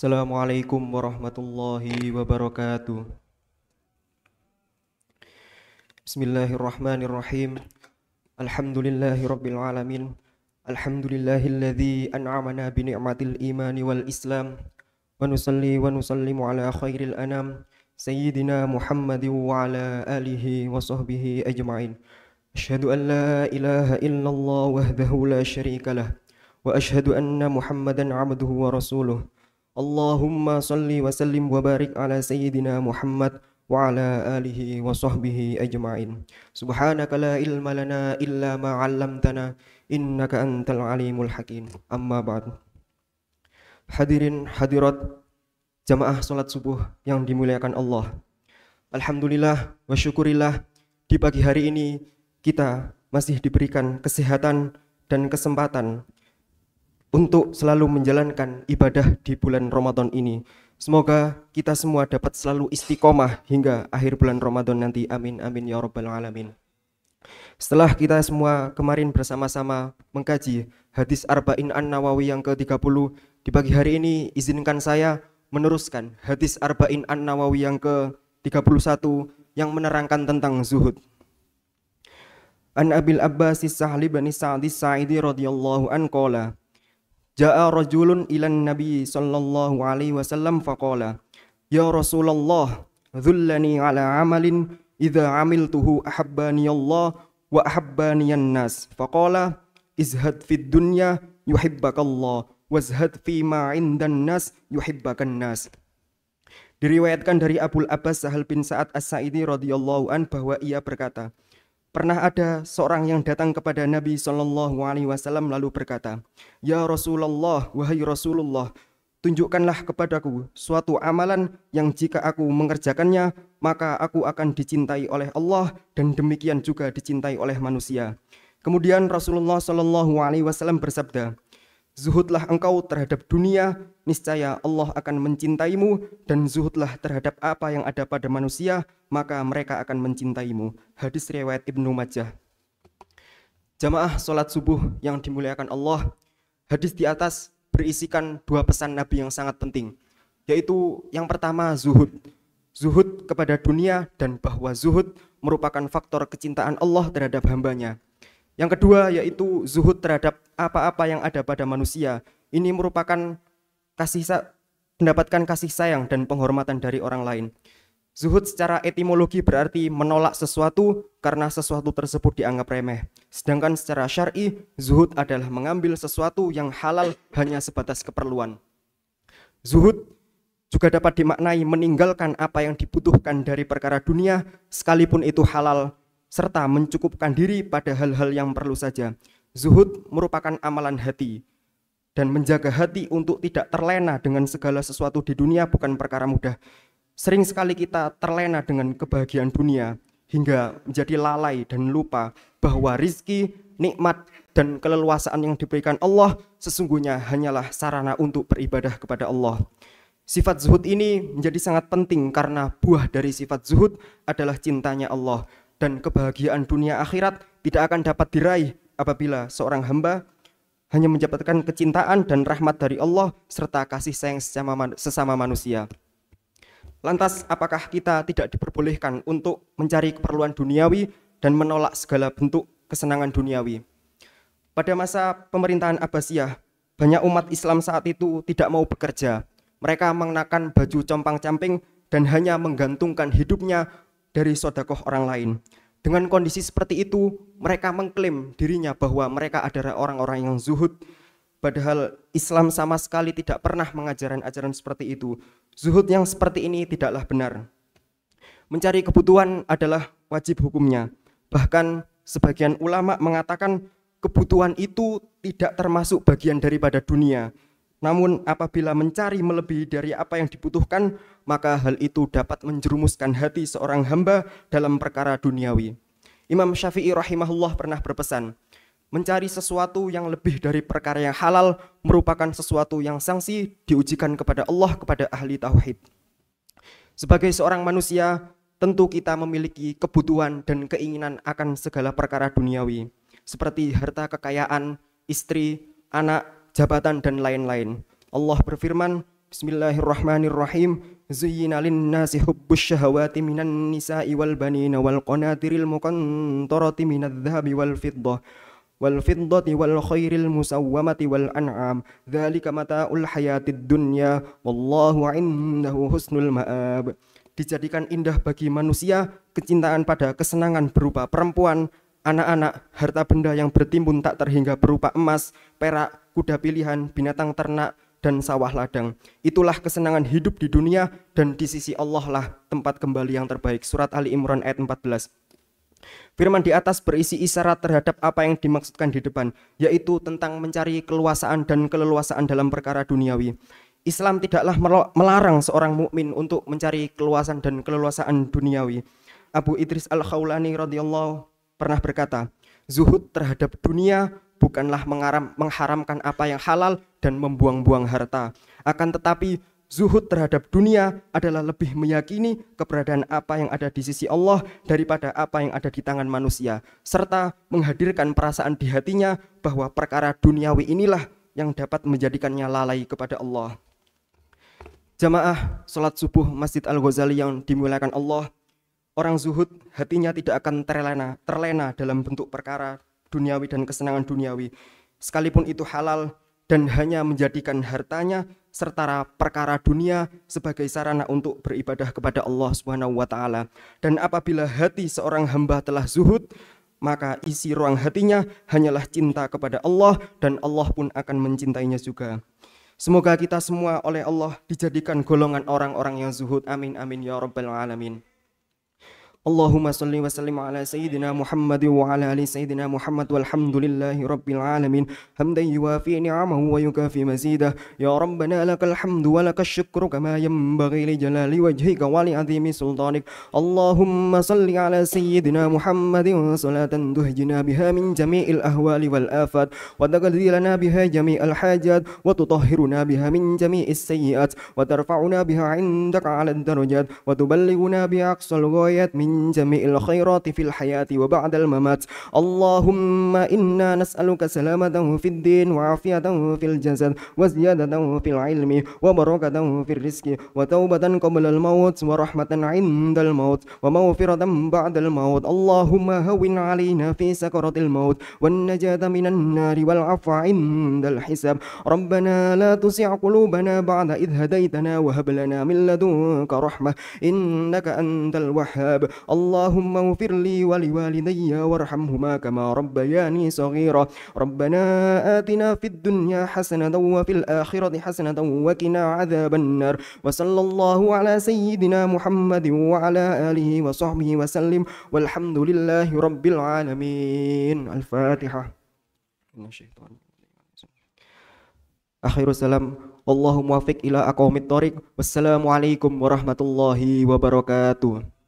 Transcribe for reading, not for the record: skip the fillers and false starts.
Assalamualaikum warahmatullahi wabarakatuh. Bismillahirrahmanirrahim. Alhamdulillahi rabbil alamin. Alhamdulillahilladzi an'amana bi ni'matil imani wal islam. Wa nusalli wa nusallimu ala khairil anam sayyidina Muhammadin wa ala alihi wa sahbihi ajma'in. Asyhadu an la ilaha illallah wahdahu la syarika lah wa asyhadu anna Muhammadan 'abduhu wa rasuluh. Allahumma salli wa sallim wa barik ala sayyidina Muhammad wa ala alihi wa sahbihi ajma'in. Subhanaka la ilma lana illa ma 'allamtana innaka antal alimul hakim. Amma ba'd. Hadirin hadirat jamaah salat subuh yang dimuliakan Allah. Alhamdulillah wa syukurillah, di pagi hari ini kita masih diberikan kesehatan dan kesempatan untuk selalu menjalankan ibadah di bulan Ramadan ini. Semoga kita semua dapat selalu istiqomah hingga akhir bulan Ramadan nanti. Amin amin ya rabbal alamin. Setelah kita semua kemarin bersama-sama mengkaji hadis Arba'in An-Nawawi yang ke-30, di pagi hari ini izinkan saya meneruskan hadis Arba'in An-Nawawi yang ke-31 yang menerangkan tentang zuhud. An Abil Abbas Sahli bin Sa'd As-Sa'idi radhiyallahu an qala Ja'a rajulun ilan nabi sallallahu alaihi wasallam faqala ya Rasulullah dhullani ala amalin idza amiltuhu ahabbani Allah wa ahabbaniyan nas faqala izhad fid dunya yuhibbakallah wazhad fi ma 'indan nas yuhibbakan nas. Diriwayatkan dari Abul Abbas Sahal bin Sa'ad As-Sa'idi radhiyallahu an bahwa ia berkata, pernah ada seorang yang datang kepada Nabi Shallallahu Alaihi Wasallam lalu berkata, ya Rasulullah, wahai Rasulullah, tunjukkanlah kepadaku suatu amalan yang jika aku mengerjakannya maka aku akan dicintai oleh Allah dan demikian juga dicintai oleh manusia. Kemudian Rasulullah Shallallahu Alaihi Wasallam bersabda, zuhudlah engkau terhadap dunia, niscaya Allah akan mencintaimu, dan zuhudlah terhadap apa yang ada pada manusia, maka mereka akan mencintaimu. Hadis riwayat Ibnu Majah. Jamaah salat subuh yang dimuliakan Allah, hadis di atas berisikan dua pesan Nabi yang sangat penting, yaitu yang pertama zuhud. Zuhud kepada dunia dan bahwa zuhud merupakan faktor kecintaan Allah terhadap hambanya. Yang kedua yaitu zuhud terhadap apa-apa yang ada pada manusia. Ini merupakan mendapatkan kasih sayang dan penghormatan dari orang lain. Zuhud secara etimologi berarti menolak sesuatu karena sesuatu tersebut dianggap remeh. Sedangkan secara syar'i, zuhud adalah mengambil sesuatu yang halal hanya sebatas keperluan. Zuhud juga dapat dimaknai meninggalkan apa yang dibutuhkan dari perkara dunia sekalipun itu halal, serta mencukupkan diri pada hal-hal yang perlu saja. Zuhud merupakan amalan hati, dan menjaga hati untuk tidak terlena dengan segala sesuatu di dunia bukan perkara mudah. Sering sekali kita terlena dengan kebahagiaan dunia hingga menjadi lalai dan lupa bahwa rizki, nikmat, dan keleluasaan yang diberikan Allah sesungguhnya hanyalah sarana untuk beribadah kepada Allah. Sifat zuhud ini menjadi sangat penting karena buah dari sifat zuhud adalah cintanya Allah. Dan kebahagiaan dunia akhirat tidak akan dapat diraih apabila seorang hamba hanya mendapatkan kecintaan dan rahmat dari Allah serta kasih sayang sesama manusia. Lantas apakah kita tidak diperbolehkan untuk mencari keperluan duniawi dan menolak segala bentuk kesenangan duniawi? Pada masa pemerintahan Abbasiyah, banyak umat Islam saat itu tidak mau bekerja. Mereka mengenakan baju compang-camping dan hanya menggantungkan hidupnya dari sedekah orang lain. Dengan kondisi seperti itu, mereka mengklaim dirinya bahwa mereka adalah orang-orang yang zuhud. Padahal Islam sama sekali tidak pernah mengajarkan ajaran seperti itu. Zuhud yang seperti ini tidaklah benar. Mencari kebutuhan adalah wajib hukumnya. Bahkan sebagian ulama mengatakan kebutuhan itu tidak termasuk bagian daripada dunia. Namun apabila mencari melebihi dari apa yang dibutuhkan, maka hal itu dapat menjerumuskan hati seorang hamba dalam perkara duniawi. Imam Syafi'i rahimahullah pernah berpesan, mencari sesuatu yang lebih dari perkara yang halal merupakan sesuatu yang sanksi diujikan kepada Allah kepada ahli tauhid. Sebagai seorang manusia, tentu kita memiliki kebutuhan dan keinginan akan segala perkara duniawi, seperti harta kekayaan, istri, anak, jabatan, dan lain-lain. Allah berfirman, Bismillahirrahmanirrahim. Zuyyina lin-nasi hubbus syahawati minan nisa'i wal banina wal qanatiril muqantarati minadh-dhahabi wal fiddati wal khairil musawwamati wal an'am. Dzalika mata'ul hayatid dunya wallahu 'indahu husnul ma'ab. Dijadikan indah bagi manusia kecintaan pada kesenangan berupa perempuan, anak-anak, harta benda yang bertimbun tak terhingga berupa emas, perak, kuda pilihan, binatang ternak, dan sawah ladang. Itulah kesenangan hidup di dunia, dan di sisi Allah lah tempat kembali yang terbaik. Surat Ali Imran ayat 14. Firman di atas berisi isyarat terhadap apa yang dimaksudkan di depan, yaitu tentang mencari keluasaan dan keleluasaan dalam perkara duniawi. Islam tidaklah melarang seorang mukmin untuk mencari keluasan dan keleluasaan duniawi. Abu Idris Al-Khawlani radhiyallahu pernah berkata, zuhud terhadap dunia bukanlah mengharamkan apa yang halal dan membuang-buang harta. Akan tetapi zuhud terhadap dunia adalah lebih meyakini keberadaan apa yang ada di sisi Allah daripada apa yang ada di tangan manusia, serta menghadirkan perasaan di hatinya bahwa perkara duniawi inilah yang dapat menjadikannya lalai kepada Allah. Jamaah salat subuh Masjid Al-Ghazali yang dimuliakan Allah, orang zuhud hatinya tidak akan terlena dalam bentuk perkara duniawi dan kesenangan duniawi, sekalipun itu halal, dan hanya menjadikan hartanya serta perkara dunia sebagai sarana untuk beribadah kepada Allah Subhanahu wa taala. Dan apabila hati seorang hamba telah zuhud, maka isi ruang hatinya hanyalah cinta kepada Allah, dan Allah pun akan mencintainya juga. Semoga kita semua oleh Allah dijadikan golongan orang-orang yang zuhud. Amin amin ya rabbal alamin. Allahumma salli wa sallim ala sayyidina Muhammad wa ala ali sayyidina Muhammad walhamdulillahi rabbil alamin hamdan yuwafi ni'amahu wa yukafi mazidah. Ya Rabbana lakal hamdu wa lakal syukru kama yanbaghi li jalali wajhika wa li azimi sultanik. Allahumma salli ala sayyidina Muhammadin salatan tuhjina biha min jami'il ahwali wal afat wa taqdi lana biha jami'al hajat wa tutahhiruna biha min jami'is sayyi'at wa tarfa'una biha 'indaka 'ala ad-darajat wa tuballighuna bi aqsal ghayat min جميع الخيرات في الحياة وبعد الممات. اللهم إنا نسألك سلامة في الدين وعافية في الجسد وزيادة في العلم وبركة في الرزق وتوبة قبل الموت ورحمة عند الموت ومغفرة بعد الموت. اللهم هون علينا في سكرة الموت والنجاة من النار والعفو عند الحساب. ربنا لا تزغ قلوبنا بعد إذ هديتنا وهب لنا من لدنك رحمة إنك أنت الوهاب. اللهم اغفر لي ولوالدي وارحمهما كما ربياني صغيرا. ربنا آتنا في الدنيا حسنة وفي الآخرة حسنة وقنا عذاب النار. وصلى الله على سيدنا محمد وعلى آله وصحبه وسلم والحمد لله رب العالمين. الفاتحة. آخر السلام. اللهم وفق إلى أقوم الطريق. والسلام عليكم ورحمة الله وبركاته.